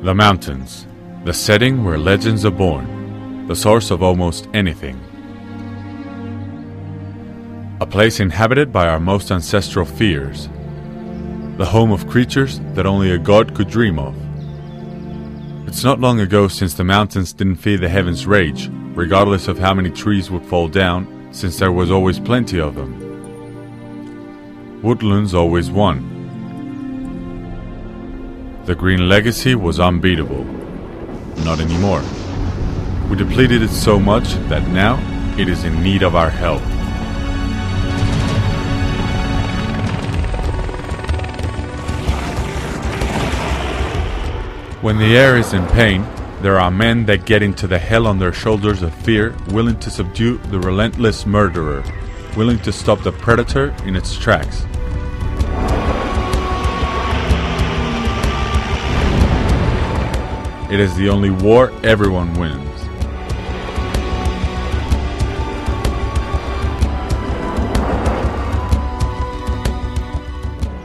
The mountains, the setting where legends are born, the source of almost anything. A place inhabited by our most ancestral fears, the home of creatures that only a god could dream of. It's not long ago since the mountains didn't fear the heavens' rage, regardless of how many trees would fall down, since there was always plenty of them. Woodlands always won. The green legacy was unbeatable. Not anymore. We depleted it so much that now it is in need of our help. When the air is in pain, there are men that get into the hell on their shoulders of fear, willing to subdue the relentless murderer, willing to stop the predator in its tracks. It is the only war everyone wins.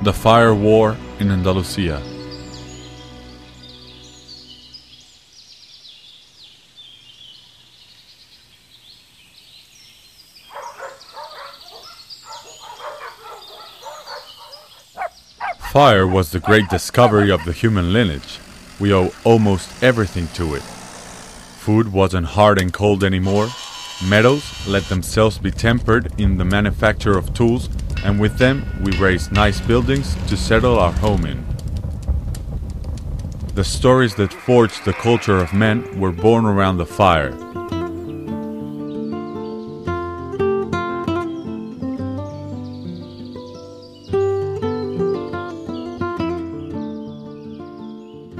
The Fire War in Andalusia. Fire was the great discovery of the human lineage. We owe almost everything to it. Food wasn't hard and cold anymore. Metals let themselves be tempered in the manufacture of tools, and with them we raised nice buildings to settle our home in. The stories that forged the culture of men were born around the fire.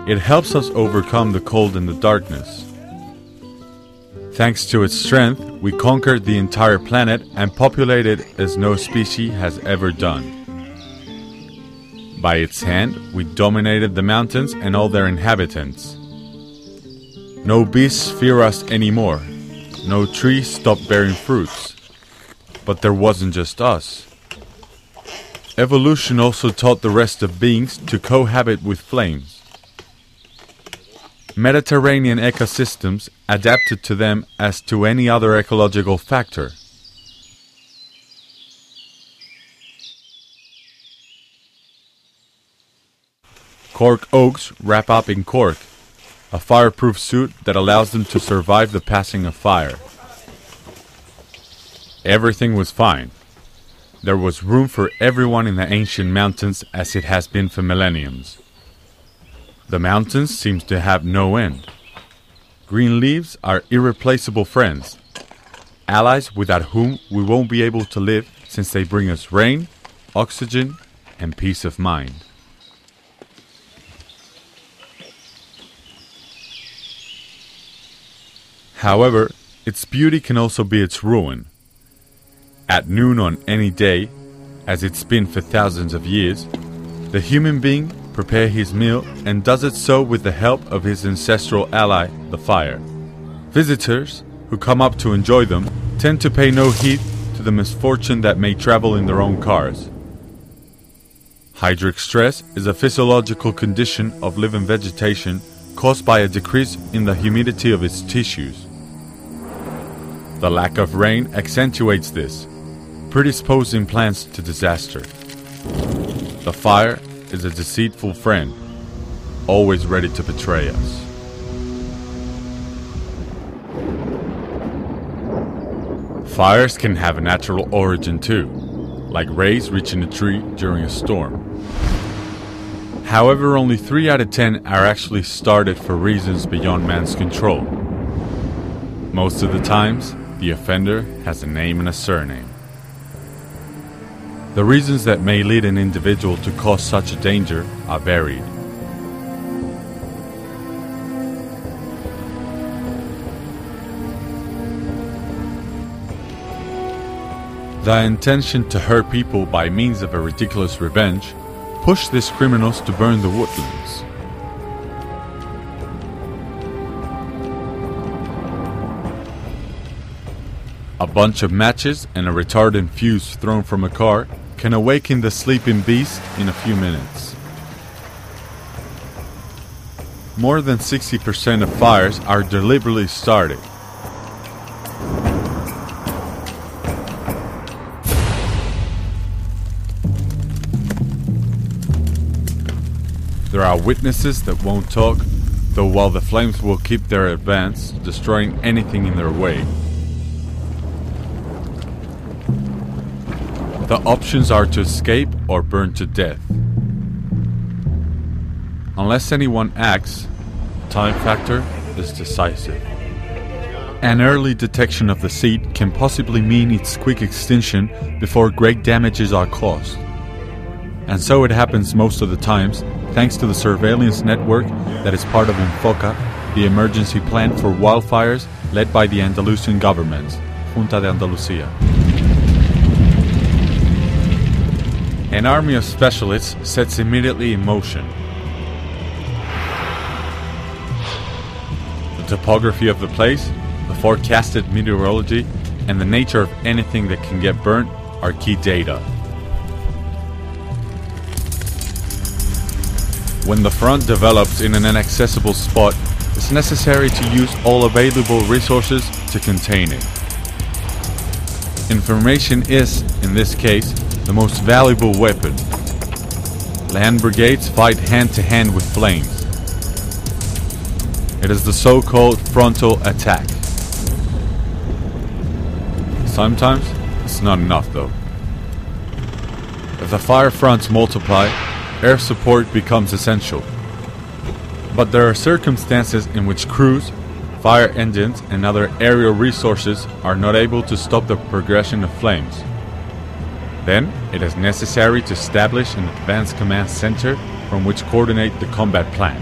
It helps us overcome the cold and the darkness. Thanks to its strength, we conquered the entire planet and populated as no species has ever done. By its hand, we dominated the mountains and all their inhabitants. No beasts fear us anymore. No tree stopped bearing fruits. But there wasn't just us. Evolution also taught the rest of beings to cohabit with flames. Mediterranean ecosystems adapted to them as to any other ecological factor. Cork oaks wrap up in cork, a fireproof suit that allows them to survive the passing of fire. Everything was fine. There was room for everyone in the ancient mountains as it has been for millenniums. The mountains seem to have no end. Green leaves are irreplaceable friends, allies without whom we won't be able to live, since they bring us rain, oxygen, and peace of mind. However, its beauty can also be its ruin. At noon on any day, as it's been for thousands of years, the human being prepares his meal and does it so with the help of his ancestral ally, the fire. Visitors who come up to enjoy them tend to pay no heed to the misfortune that may travel in their own cars. Hydric stress is a physiological condition of living vegetation caused by a decrease in the humidity of its tissues. The lack of rain accentuates this, predisposing plants to disaster. The fire is a deceitful friend, always ready to betray us. Fires can have a natural origin too, like rays reaching a tree during a storm. However, only 3 out of 10 are actually started for reasons beyond man's control. Most of the times, the offender has a name and a surname. The reasons that may lead an individual to cause such a danger are varied. The intention to hurt people by means of a ridiculous revenge pushed these criminals to burn the woodlands. A bunch of matches and a retardant fuse thrown from a car can awaken the sleeping beast in a few minutes. more than 60% of fires are deliberately started. There are witnesses that won't talk, though while the flames will keep their advance, destroying anything in their way. The options are to escape or burn to death. Unless anyone acts, time factor is decisive. An early detection of the seed can possibly mean its quick extinction before great damages are caused. And so it happens most of the times, thanks to the surveillance network that is part of Infoca, the emergency plan for wildfires led by the Andalusian government, Junta de Andalucía. An army of specialists sets immediately in motion. The topography of the place, the forecasted meteorology, and the nature of anything that can get burnt are key data. When the front develops in an inaccessible spot, it's necessary to use all available resources to contain it. Information is, in this case, the most valuable weapon. Land brigades fight hand-to-hand with flames. It is the so-called frontal attack. Sometimes it's not enough though. If the fire fronts multiply, air support becomes essential. But there are circumstances in which crews, fire engines and other aerial resources are not able to stop the progression of flames. Then it is necessary to establish an advanced command center from which coordinate the combat plan.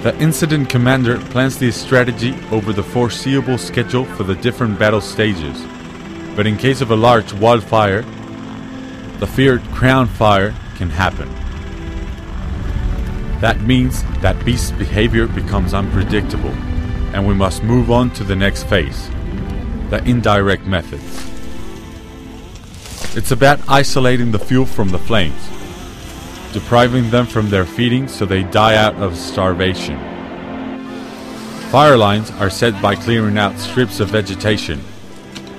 The incident commander plans the strategy over the foreseeable schedule for the different battle stages. But in case of a large wildfire, the feared crown fire can happen. That means that beast behavior becomes unpredictable, and we must move on to the next phase, the indirect methods. It's about isolating the fuel from the flames, depriving them from their feeding so they die out of starvation. Fire lines are set by clearing out strips of vegetation,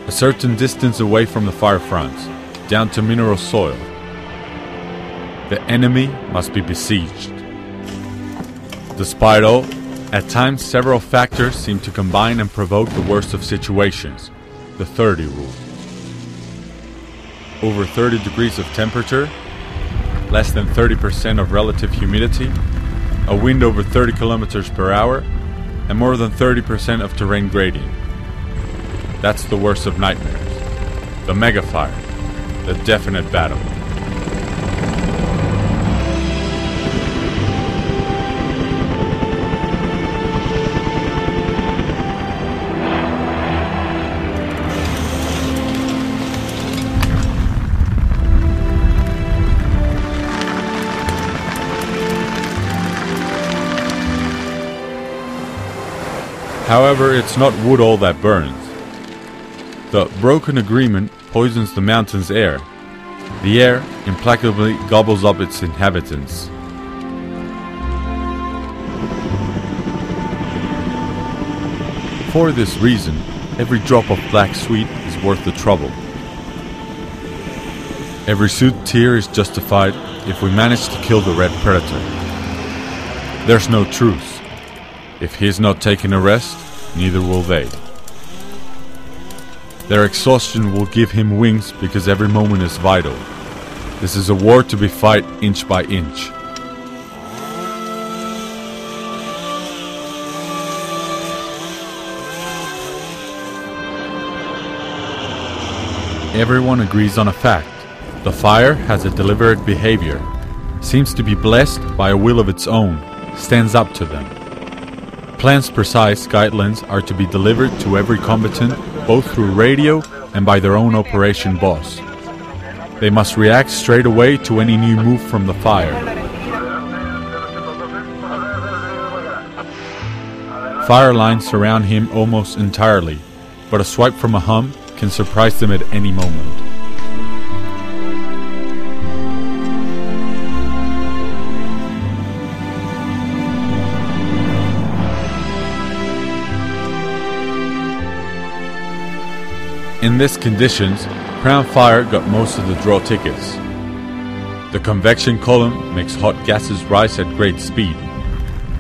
a certain distance away from the fire fronts, down to mineral soil. The enemy must be besieged. Despite all, at times several factors seem to combine and provoke the worst of situations, the 30 rule. Over 30 degrees of temperature, less than 30% of relative humidity, a wind over 30 kilometers per hour, and more than 30% of terrain gradient. That's the worst of nightmares. The mega fire, the definite battle. However, it's not wood all that burns. The broken agreement poisons the mountain's air. The air implacably gobbles up its inhabitants. For this reason, every drop of black sweat is worth the trouble. Every soothed tear is justified if we manage to kill the red predator. There's no truce. If he's not taking a rest, neither will they. Their exhaustion will give him wings because every moment is vital. This is a war to be fought inch by inch. Everyone agrees on a fact. The fire has a deliberate behavior, seems to be blessed by a will of its own, stands up to them. Plan's precise guidelines are to be delivered to every combatant both through radio and by their own operation boss. They must react straight away to any new move from the fire. Fire lines surround him almost entirely, but a swipe from a hum can surprise them at any moment. these conditions, Crown Fire got most of the draw tickets. The convection column makes hot gases rise at great speed,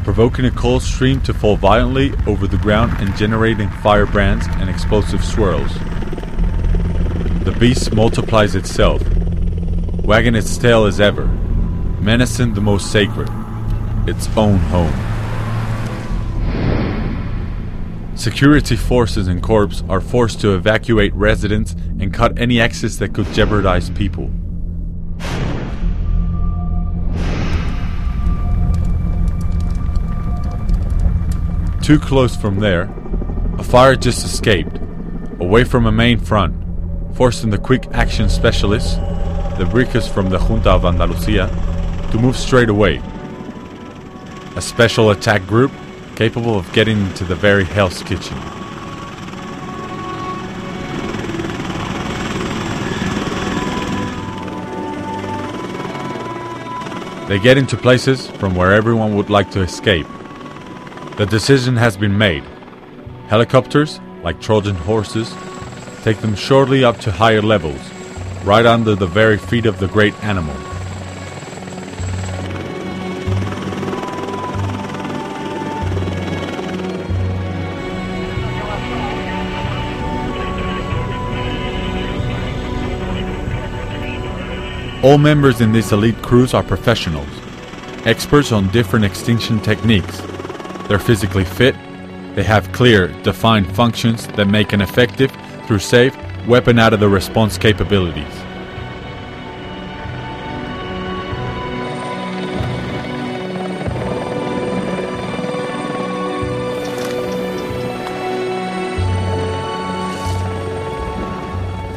provoking a cold stream to fall violently over the ground and generating firebrands and explosive swirls. The beast multiplies itself, wagging its tail as ever, menacing the most sacred, its own home. Security forces and corps are forced to evacuate residents and cut any access that could jeopardize people. Too close from there, a fire just escaped, away from a main front, forcing the quick action specialists, the brickers from the Junta of Andalucía, to move straight away. A special attack group capable of getting into the very Hell's Kitchen. They get into places from where everyone would like to escape. The decision has been made. Helicopters, like Trojan horses, take them shortly up to higher levels, right under the very feet of the great animal. All members in these elite crews are professionals, experts on different extinction techniques. They're physically fit, they have clear, defined functions that make an effective, through safe, weapon out of the response capabilities.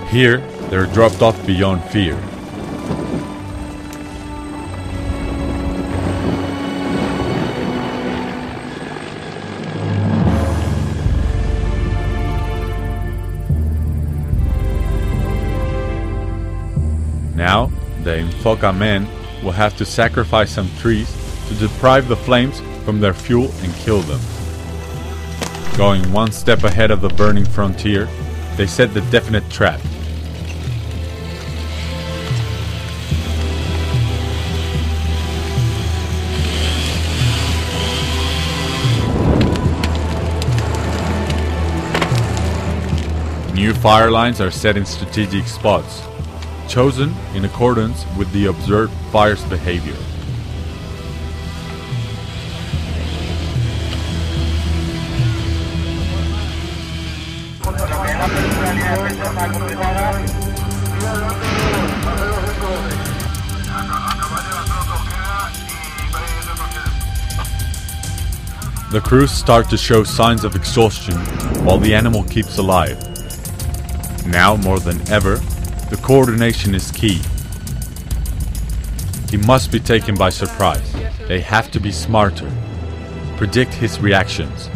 Here, they're dropped off beyond fear. Now, the Infoca men will have to sacrifice some trees to deprive the flames from their fuel and kill them. Going one step ahead of the burning frontier, they set the definite trap. New fire lines are set in strategic spots, chosen in accordance with the observed fire's behavior. The crews start to show signs of exhaustion while the animal keeps alive. Now more than ever, the coordination is key. He must be taken by surprise. They have to be smarter. Predict his reactions.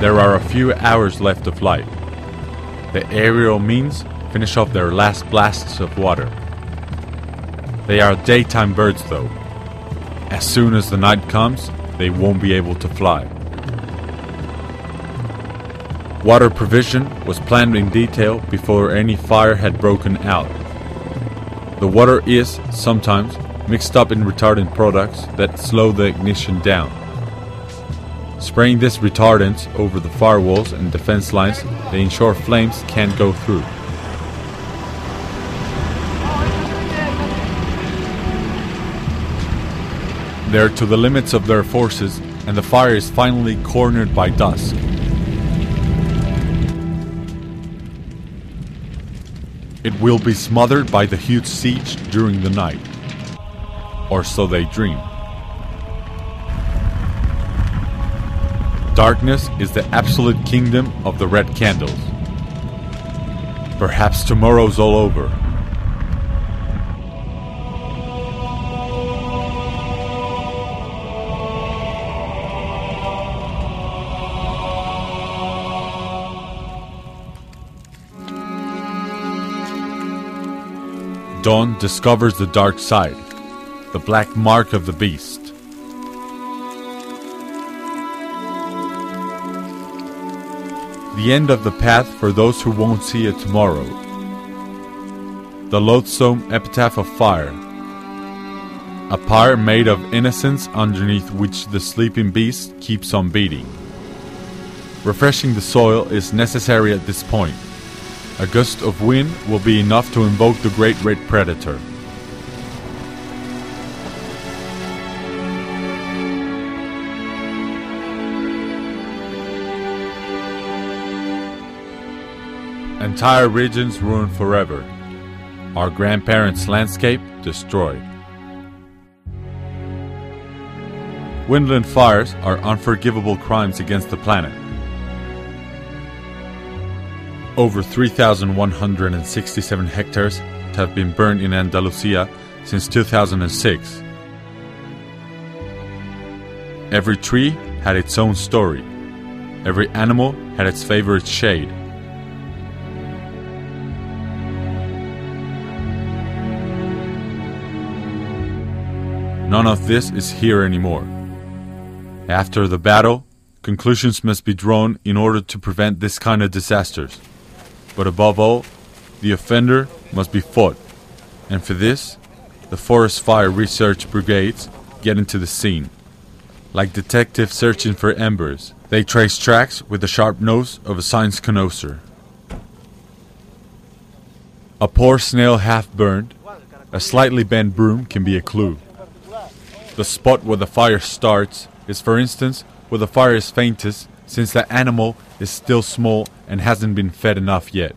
There are a few hours left of light. The aerial means finish off their last blasts of water. They are daytime birds though. As soon as the night comes, they won't be able to fly. Water provision was planned in detail before any fire had broken out. The water is, sometimes, mixed up in retardant products that slow the ignition down. Spraying this retardant over the firewalls and defense lines, they ensure flames can't go through. They're to the limits of their forces, and the fire is finally cornered by dusk. It will be smothered by the huge siege during the night. Or so they dream. Darkness is the absolute kingdom of the red candles. Perhaps tomorrow's all over. Dawn discovers the dark side, the black mark of the beast. The end of the path for those who won't see it tomorrow. The loathsome epitaph of fire. A pyre made of innocence underneath which the sleeping beast keeps on beating. Refreshing the soil is necessary at this point. A gust of wind will be enough to invoke the great red predator. Entire regions ruined forever. Our grandparents' landscape destroyed. Woodland fires are unforgivable crimes against the planet. Over 3,167 hectares have been burned in Andalusia since 2006. Every tree had its own story. Every animal had its favorite shade. None of this is here anymore. After the battle, conclusions must be drawn in order to prevent this kind of disasters. But above all, the offender must be fought. And for this, the forest fire research brigades get into the scene. Like detectives searching for embers, they trace tracks with the sharp nose of a science connoisseur. A poor snail half burned, a slightly bent broom can be a clue. The spot where the fire starts is, for instance, where the fire is faintest, since the animal is still small and hasn't been fed enough yet.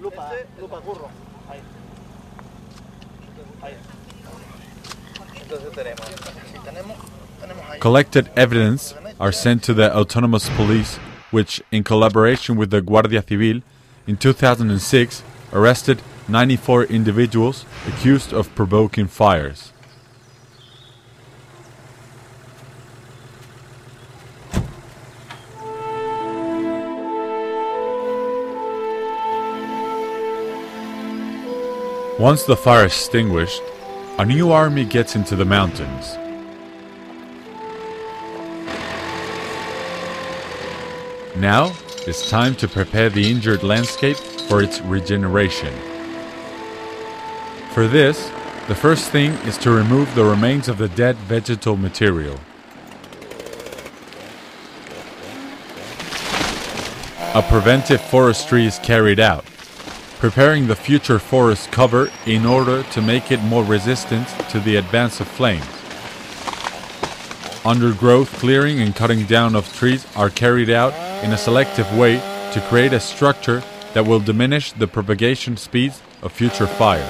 Collected evidence are sent to the autonomous police, which, in collaboration with the Guardia Civil, in 2006 arrested 94 individuals accused of provoking fires. Once the fire is extinguished, a new army gets into the mountains. Now it's time to prepare the injured landscape for its regeneration. For this, the first thing is to remove the remains of the dead vegetal material. A preventive forestry is carried out, preparing the future forest cover in order to make it more resistant to the advance of flames. Undergrowth clearing and cutting down of trees are carried out in a selective way to create a structure that will diminish the propagation speeds of future fire.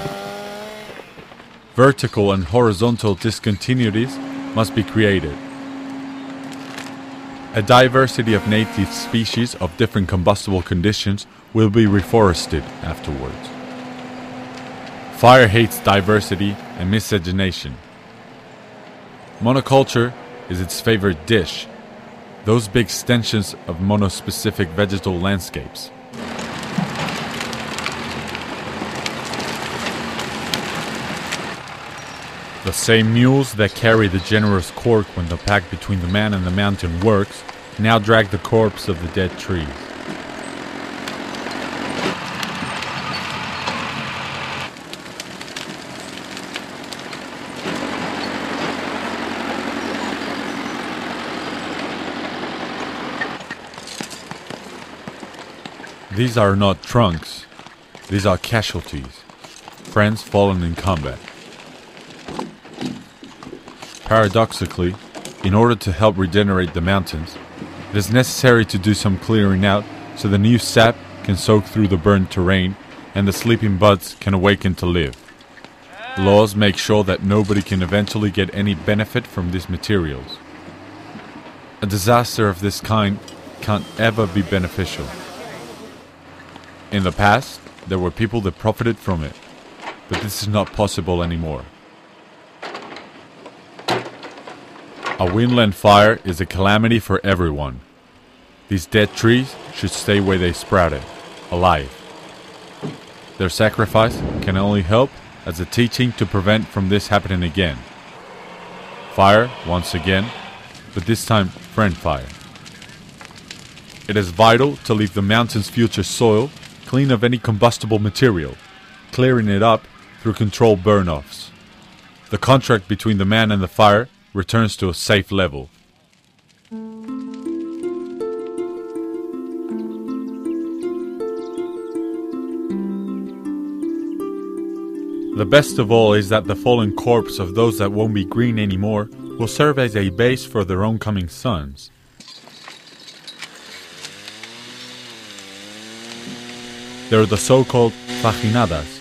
Vertical and horizontal discontinuities must be created. A diversity of native species of different combustible conditions will be reforested afterwards. Fire hates diversity and miscegenation. Monoculture is its favorite dish, those big extensions of monospecific vegetal landscapes. The same mules that carry the generous cork when the pact between the man and the mountain works now drag the corpse of the dead trees. These are not trunks, these are casualties, friends fallen in combat. Paradoxically, in order to help regenerate the mountains, it is necessary to do some clearing out so the new sap can soak through the burned terrain and the sleeping buds can awaken to live. Laws make sure that nobody can eventually get any benefit from these materials. A disaster of this kind can't ever be beneficial. In the past, there were people that profited from it, but this is not possible anymore. A woodland fire is a calamity for everyone. These dead trees should stay where they sprouted, alive. Their sacrifice can only help as a teaching to prevent from this happening again. Fire, once again, but this time friend fire. It is vital to leave the mountain's future soil clean of any combustible material, clearing it up through controlled burn-offs. The contract between the man and the fire returns to a safe level. The best of all is that the fallen corpse of those that won't be green anymore will serve as a base for their oncoming sons. They're the so-called fajinadas,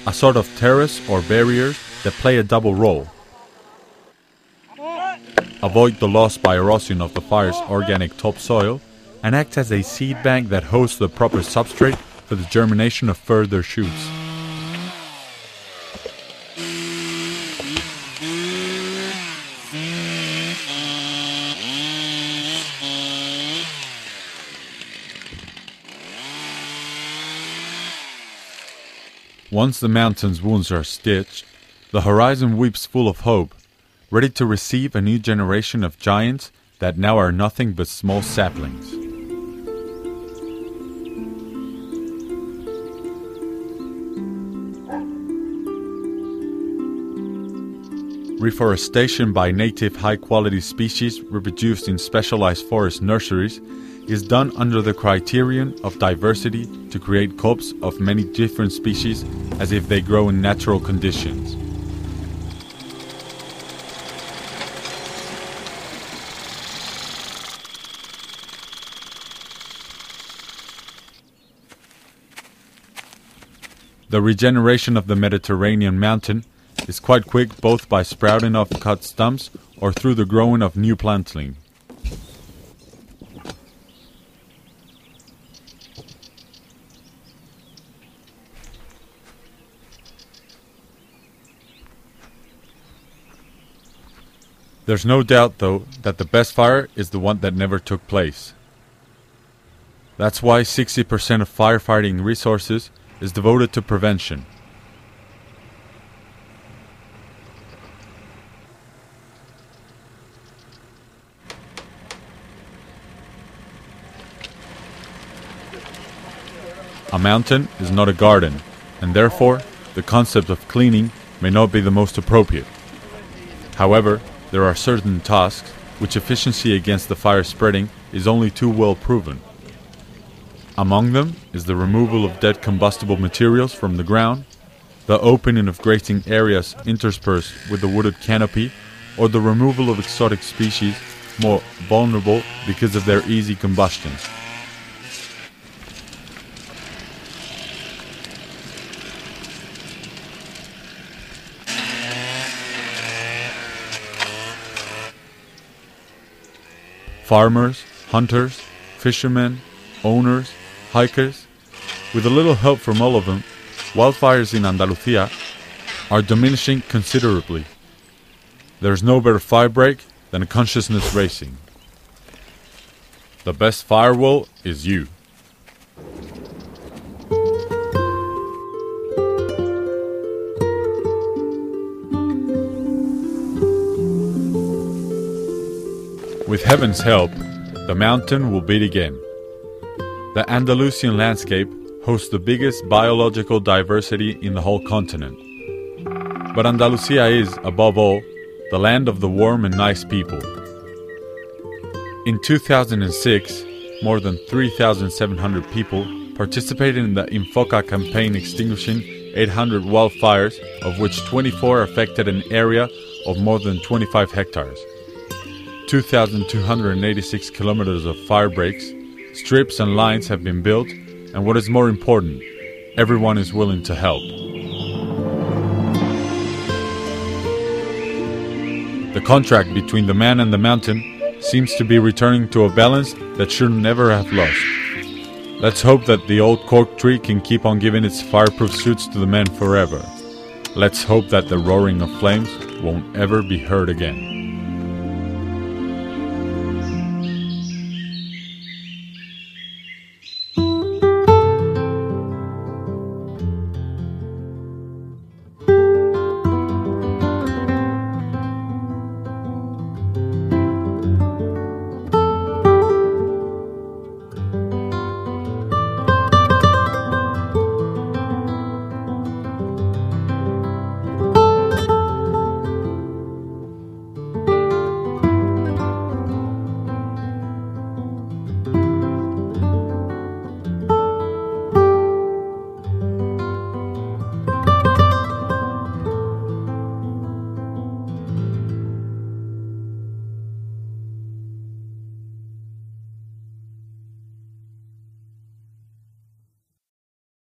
a sort of terrace or barriers that play a double role. Avoid the loss by erosion of the fire's organic topsoil and act as a seed bank that hosts the proper substrate for the germination of further shoots. Once the mountain's wounds are stitched, the horizon weeps full of hope, ready to receive a new generation of giants that now are nothing but small saplings. Reforestation by native high-quality species reproduced in specialized forest nurseries is done under the criterion of diversity to create copses of many different species as if they grow in natural conditions. The regeneration of the Mediterranean mountain is quite quick both by sprouting off cut stumps or through the growing of new plantling. There's no doubt, though, that the best fire is the one that never took place. That's why 60% of firefighting resources is devoted to prevention. A mountain is not a garden, and therefore the concept of cleaning may not be the most appropriate. However, there are certain tasks which efficiency against the fire spreading is only too well proven. Among them is the removal of dead combustible materials from the ground, the opening of grazing areas interspersed with the wooded canopy, or the removal of exotic species more vulnerable because of their easy combustion. Farmers, hunters, fishermen, owners, hikers, with a little help from all of them, wildfires in Andalusia are diminishing considerably. There's no better firebreak than a consciousness racing. The best firewall is you. With heaven's help, the mountain will beat again. The Andalusian landscape hosts the biggest biological diversity in the whole continent. But Andalusia is, above all, the land of the warm and nice people. In 2006, more than 3,700 people participated in the Infoca campaign extinguishing 800 wildfires, of which 24 affected an area of more than 25 hectares. 2,286 kilometers of fire breaks, strips and lines have been built, and what is more important, everyone is willing to help. The contract between the man and the mountain seems to be returning to a balance that should never have lost. Let's hope that the old cork tree can keep on giving its fireproof suits to the men forever. Let's hope that the roaring of flames won't ever be heard again.